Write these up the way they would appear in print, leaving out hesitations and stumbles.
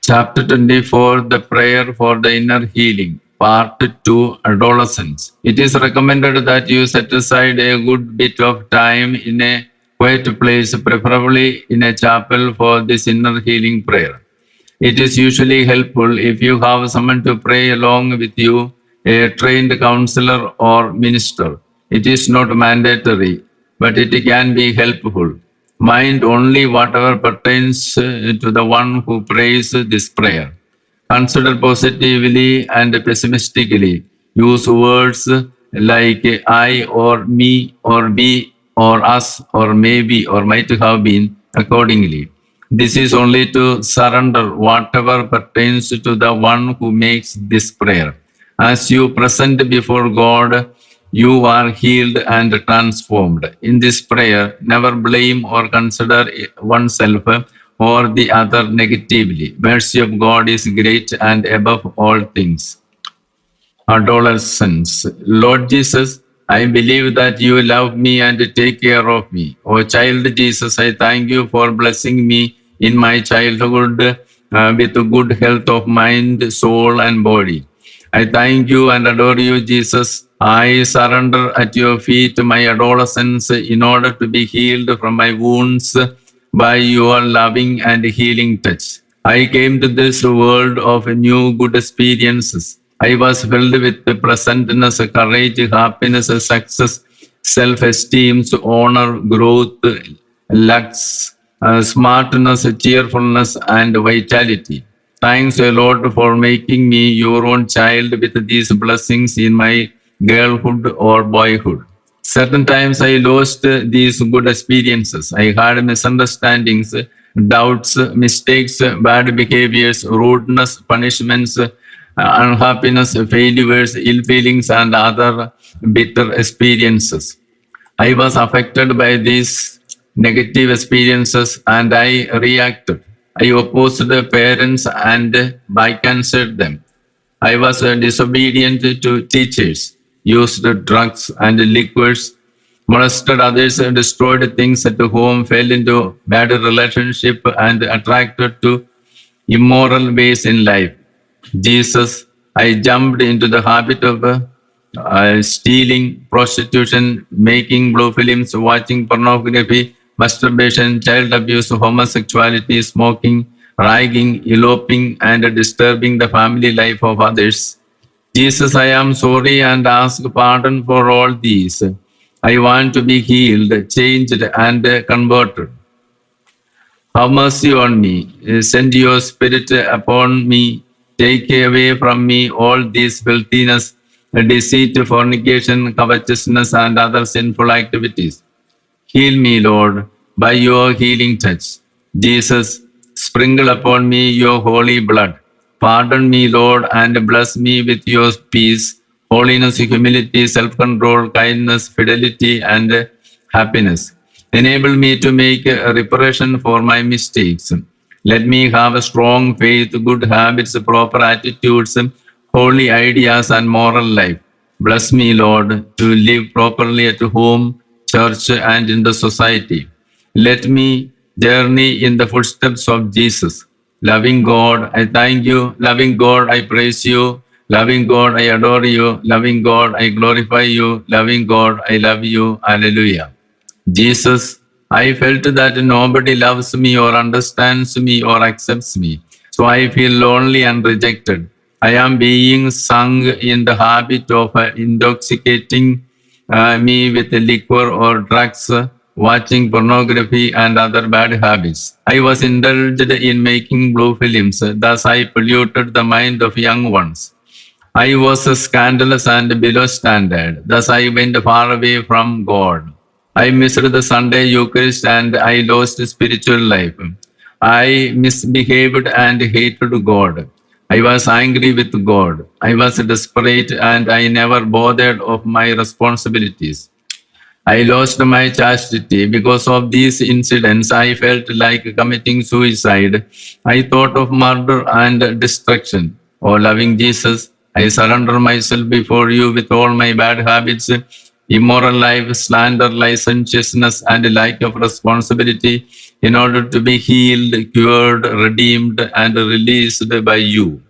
Chapter 24, The Prayer for the Inner Healing, Part 2, Adolescence. It is recommended that you set aside a good bit of time in a quiet place, preferably in a chapel, for this inner healing prayer. It is usually helpful if you have someone to pray along with you, a trained counselor or minister. It is not mandatory, but it can be helpful. Mind only whatever pertains to the one who prays this prayer. Consider positively and pessimistically. Use words like I or me or we or us or maybe or might have been accordingly. This is only to surrender whatever pertains to the one who makes this prayer. As you present before God, you are healed and transformed. In this prayer, never blame or consider oneself or the other negatively. Mercy of God is great and above all things. Adolescence. Lord Jesus, I believe that you love me and take care of me. O child Jesus, I thank you for blessing me in my childhood with good health of mind, soul, and body. I thank you and adore you, Jesus. I surrender at your feet my adolescence in order to be healed from my wounds by your loving and healing touch. I came to this world of new good experiences. I was filled with pleasantness, courage, happiness, success, self-esteem, honor, growth, lux, smartness, cheerfulness, and vitality. Thanks, Lord, for making me your own child with these blessings in my girlhood or boyhood. Certain times I lost these good experiences. I had misunderstandings, doubts, mistakes, bad behaviors, rudeness, punishments, unhappiness, failures, ill feelings, and other bitter experiences. I was affected by these negative experiences and I reacted. I opposed the parents and bypassed them. I was disobedient to teachers, used drugs and liquors, molested others, destroyed things at home, fell into bad relationship, and attracted to immoral ways in life. Jesus, I jumped into the habit of stealing, prostitution, making blue films, watching pornography, masturbation, child abuse, homosexuality, smoking, ragging, eloping, and disturbing the family life of others. Jesus, I am sorry and ask pardon for all these. I want to be healed, changed, and converted. Have mercy on me. Send your spirit upon me. Take away from me all these filthiness, deceit, fornication, covetousness, and other sinful activities. Heal me, Lord, by your healing touch. Jesus, sprinkle upon me your holy blood. Pardon me, Lord, and bless me with your peace, holiness, humility, self-control, kindness, fidelity, and happiness. Enable me to make a reparation for my mistakes. Let me have a strong faith, good habits, proper attitudes, holy ideas, and moral life. Bless me, Lord, to live properly at home, church, and in the society. Let me journey in the footsteps of Jesus. Loving God, I thank you. Loving God, I praise you. Loving God, I adore you. Loving God, I glorify you. Loving God, I love you. Hallelujah. Jesus, I felt that nobody loves me or understands me or accepts me. So I feel lonely and rejected. I am being sung in the habit of intoxicating me with liquor or drugs, watching pornography and other bad habits. I was indulged in making blue films, thus I polluted the mind of young ones. I was scandalous and below standard, thus I went far away from God. I missed the Sunday Eucharist and I lost spiritual life. I misbehaved and hated God. I was angry with God. I was desperate and I never bothered of my responsibilities. I lost my chastity. Because of these incidents, I felt like committing suicide. I thought of murder and destruction. Oh, loving Jesus, I surrender myself before you with all my bad habits, immoral life, slander, licentiousness, and lack of responsibility. in order to be healed, cured, redeemed, and released by you.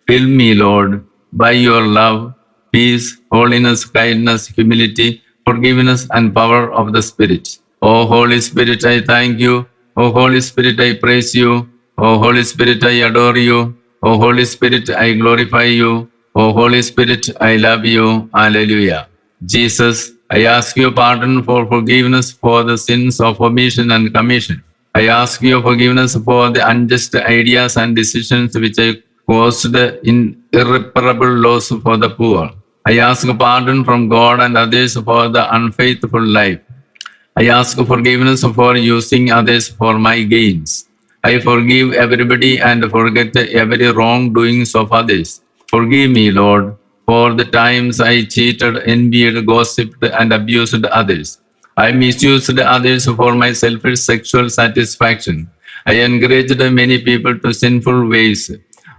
Fill me, Lord, by your love, peace, holiness, kindness, humility, forgiveness, and power of the Spirit. O Holy Spirit, I thank you. O Holy Spirit, I praise you. O Holy Spirit, I adore you. O Holy Spirit, I glorify you. O Holy Spirit, I love you. Alleluia. Jesus, I ask your pardon for forgiveness for the sins of omission and commission. I ask your forgiveness for the unjust ideas and decisions which I caused in irreparable loss for the poor. I ask pardon from God and others for the unfaithful life. I ask forgiveness for using others for my gains. I forgive everybody and forget every wrongdoings of others. Forgive me, Lord, for the times I cheated, envied, gossiped, and abused others. I misused others for my selfish sexual satisfaction. I encouraged many people to sinful ways.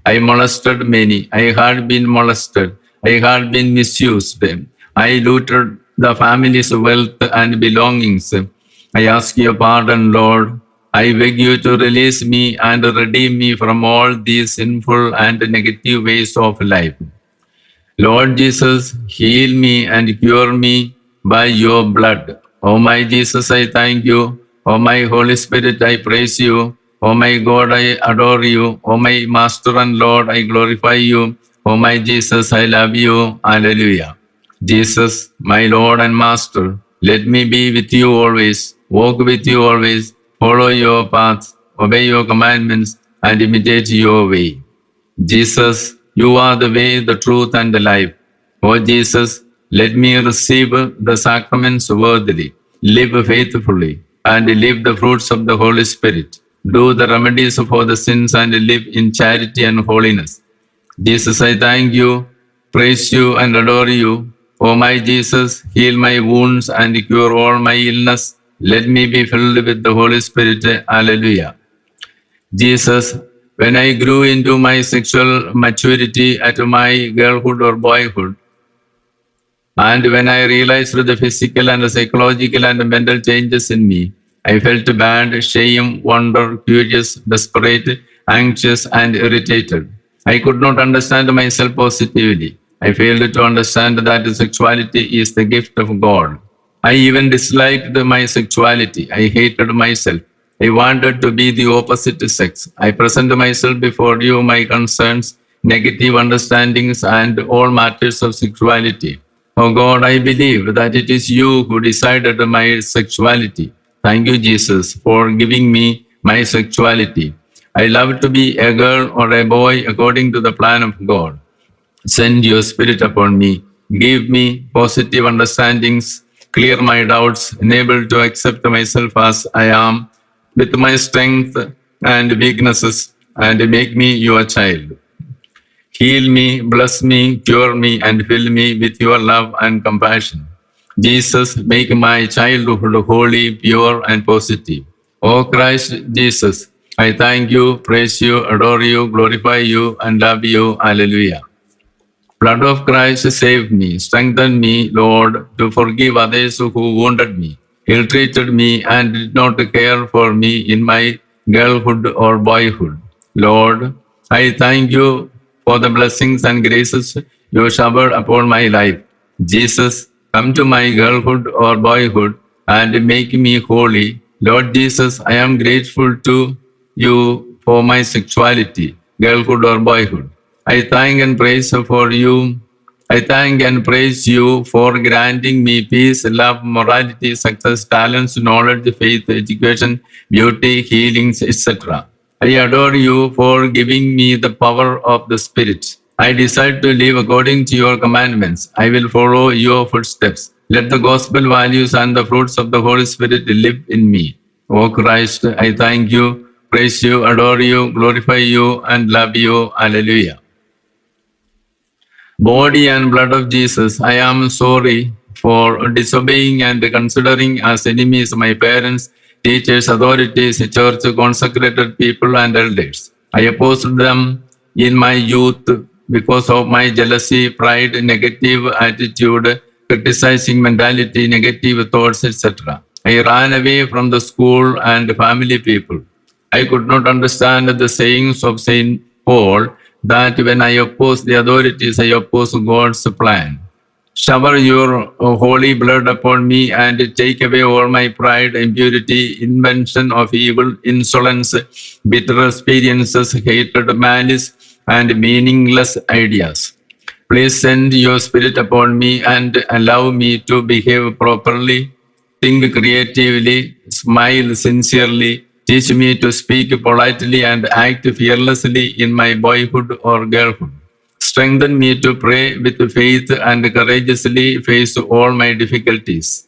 I molested many. I had been molested. I had been misused. I looted the family's wealth and belongings. I ask your pardon, Lord. I beg you to release me and redeem me from all these sinful and negative ways of life. Lord Jesus, heal me and cure me by your blood. Oh my Jesus, I thank you. Oh my Holy Spirit, I praise you. Oh my God, I adore you. Oh my Master and Lord, I glorify you. Oh my Jesus, I love you. Hallelujah. Jesus, my Lord and Master, let me be with you always, walk with you always, follow your paths, obey your commandments, and imitate your way. Jesus, you are the way, the truth, and the life. Oh Jesus, let me receive the sacraments worthily, live faithfully, and live the fruits of the Holy Spirit. Do the remedies for the sins and live in charity and holiness. Jesus, I thank you, praise you, and adore you. O my Jesus, heal my wounds and cure all my illness. Let me be filled with the Holy Spirit. Alleluia. Jesus, when I grew into my sexual maturity at my girlhood or boyhood, and when I realized the physical and psychological and mental changes in me, I felt bad, shame, wonder, curious, desperate, anxious, and irritated. I could not understand myself positively. I failed to understand that sexuality is the gift of God. I even disliked my sexuality. I hated myself. I wanted to be the opposite sex. I present myself before you my concerns, negative understandings, and all matters of sexuality. Oh God, I believe that it is you who decided my sexuality. Thank you, Jesus, for giving me my sexuality. I love to be a girl or a boy according to the plan of God. Send your spirit upon me. Give me positive understandings, clear my doubts, enable to accept myself as I am, with my strength and weaknesses, and make me your child. Heal me, bless me, cure me, and fill me with your love and compassion. Jesus, make my childhood holy, pure, and positive. O Christ Jesus, I thank you, praise you, adore you, glorify you, and love you. Hallelujah. Blood of Christ, save me, strengthen me, Lord, to forgive others who wounded me, ill-treated me, and did not care for me in my girlhood or boyhood. Lord, I thank you for the blessings and graces you showered upon my life. Jesus, come to my girlhood or boyhood and make me holy. Lord Jesus, I am grateful to you for my sexuality, girlhood or boyhood. I thank and praise for you. I thank and praise you for granting me peace, love, morality, success, talents, knowledge, faith, education, beauty, healings, etc. I adore you for giving me the power of the Spirit. I decide to live according to your commandments. I will follow your footsteps. Let the gospel values and the fruits of the Holy Spirit live in me. O Christ, I thank you, praise you, adore you, glorify you, and love you. Hallelujah. Body and blood of Jesus, I am sorry for disobeying and considering as enemies my parents, teachers, authorities, church, consecrated people, and elders. I opposed them in my youth because of my jealousy, pride, negative attitude, criticizing mentality, negative thoughts, etc. I ran away from the school and family people. I could not understand the sayings of Saint Paul that when I oppose the authorities, I oppose God's plan. Shower your holy blood upon me and take away all my pride, impurity, invention of evil, insolence, bitter experiences, hatred, malice, and meaningless ideas. Please send your spirit upon me and allow me to behave properly, think creatively, smile sincerely, teach me to speak politely and act fearlessly in my boyhood or girlhood. Strengthen me to pray with faith and courageously face all my difficulties.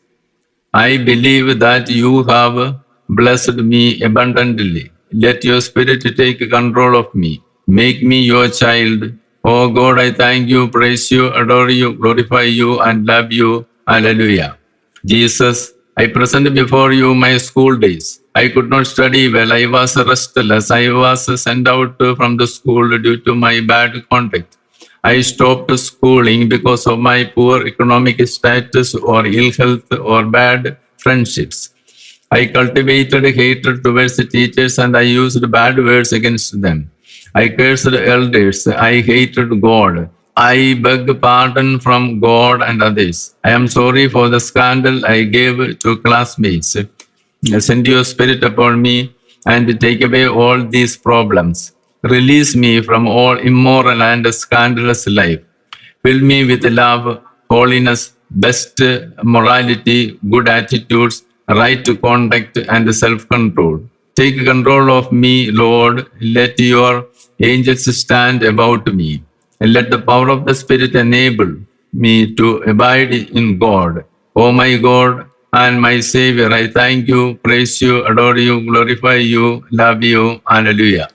I believe that you have blessed me abundantly. Let your spirit take control of me. Make me your child. Oh God, I thank you, praise you, adore you, glorify you, and love you. Hallelujah. Jesus, I present before you my school days. I could not study well. I was restless. I was sent out from the school due to my bad conduct. I stopped schooling because of my poor economic status or ill health or bad friendships. I cultivated hatred towards the teachers and I used bad words against them. I cursed the elders. I hated God. I beg pardon from God and others. I am sorry for the scandal I gave to classmates. Send your spirit upon me and take away all these problems. Release me from all immoral and scandalous life. Fill me with love, holiness, best morality, good attitudes, right conduct, and self control. Take control of me, Lord. Let your angels stand about me. And let the power of the Spirit enable me to abide in God. Oh my God and my Savior, I thank you, praise you, adore you, glorify you, love you. Hallelujah.